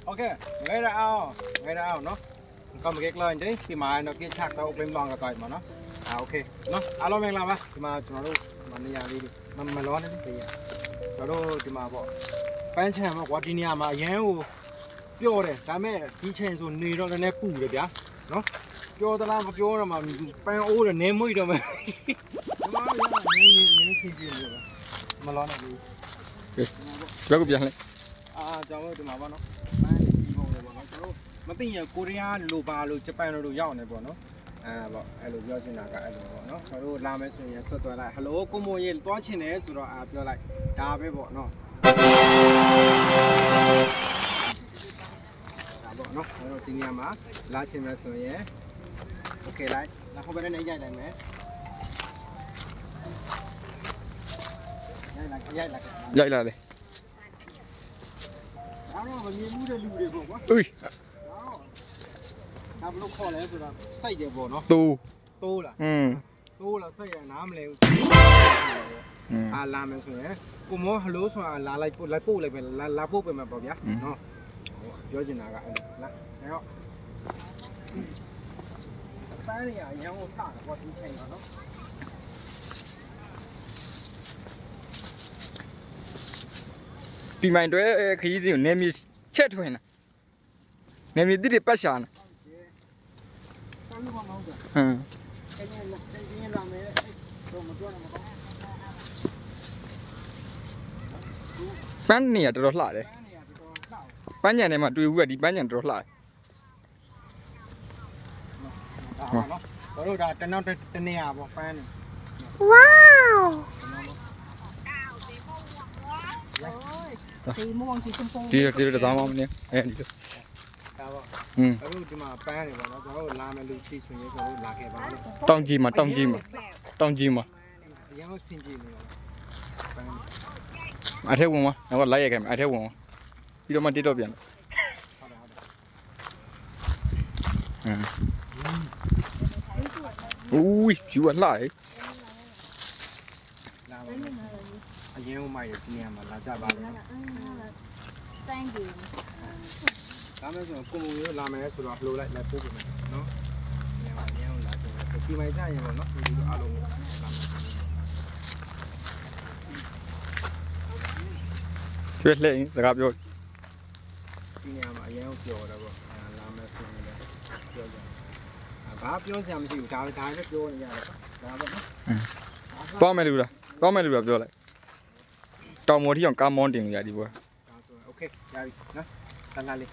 ok ngay ra ao nó còn một cái lời đấy thì mà nó kia chạc tao bên lòng là cởi mà nó ok nó alo mình làm á thì mà chúng nó đâu mà nhà đi mà lo đấy thì nó đâu thì mà bỏ bán chè mà quá đi nhà mà nhớပြောတယ်ဒါမဲ့ဒီချိန်ဆိုနေတော့လည်းပူတယ်ဗျာနော်ပြောသလားမပြောတော့မှပန်းအိုးတယ်နေမွေ့တော့မယ်မမရနေချင်းပြနေပါမလောနဲ့ဘူးပြောကိုပြန်လဲကျွန်တော်တို့ဒီမှာပေါ့နော်ပန်းဒီပုံလေးပေါ့နော်ကျွန်တော်မသိရင်ကိုရီးယားလိုပါလို့ဂျပန်လိုရောက်နေပေါ့နော်ပေါ့အဲ့လိုပြောချင်တာကအဲ့လိုပေါ့နော်ကျွန်တော်တို့လာမယ်ဆိုရင်ဆက်သွယ်လိုက်ဟယ်လိုကိုမိုးရေသွားချင်တယ်ဆိုတော့ပြောလိုက်ဒါပဲပေါ့နော်ပေါ့နော်ကျွန်တော်ဒီနေရာမှာလာချင်မယ်ဆိုရင်โอเคလိုက်နောက်ဟိုဘက်နဲ့ရိုက်လိုက်မယ်ရိုက်လာလေအားလုံးမမြင်မှုတဲ့လူတွေပေါ့ကွာอุ้ยဒါဘလို့ခေါ်လဲဆိုတော့စိတ်တယ်ပေါ့နော်တိုးလားတိုးလားစိတ်ရနားမလဲဘူးလာမယ်ဆိုရင်ကိုမောဟလိုဆိုတာလာလိုက်ပို့လိုက်ပဲလာပို့ပဲမှာပေါ့ဗျာနော်ပြောချင်တာကအဲ့လိုလားအဲ့တော့ပန်းရအရင်ကထားတာပေါ့ဒီချိန်ပါနော်ပြီးမိုင်းတွေခရီးစဉ်ကိုနေမြေချက်ထွင်တာနေမြေတိတိပတ်ရှာနေပန်းနေရတော်တော်လှတယ်ပန်းညံထဲမှာတွေ့ဘူးကဒီပန်းညံတော်တော်လှတယ်ဘာလို့ဒါတနောက်တနေရပေါ့ပန်းနေว้าวสีม่วงสีชมพูဒီတော့မနေအဲဒီတော့ဒါပေါ့အခုဒီမှာပန်းနေပေါ့နော်ကျွန်တော်တို့လာမယ်လူရှိဆိုရင်ကျွန်တော်တို့လာခဲ့ပါလို့တောင်ကြီးမှာအရင်ကစင်ကြည့်နေတော့ပန်းအထက်ဝင်သွားတော့လိုက်ရိုက်ခဲ့မယ်အထက်ဝင်ပြီးတော့မှတစ်တော့ပြန်ဦးဖြူလှတယ်လာပါအရင်ကမိုက်ရဒီနေရာမှာလာကြပါလို့စိုင်းကြီးဒါမဲ့ဆိုကိုမုံရိုးလာမယ်ဆိုတော့လှိုလိုက်ပို့ပေးမယ်နော်နေရာမှာအရင်ကလာချင်တယ်ဆိုပြီးမှကြရင်ပေါ့နော်ဒီလိုအားလုံးလာမယ်ကျွေးလှည့်စကားပြောဒီနေရာမှာအရင်ကပြောတော့ပေါ့လာမယ်ဆိုရင်လည်းပြောကြဘာပြောစရာမရှိဘူးဒါပဲပြောနေရတယ်ဒါပဲနော်သွားမယ်လူလားပြောလိုက်တောင်မော်ထီအောင်ကားမောင်းတင်ကြဒီဘောโอเคရပြီနော်တန်းလာလေး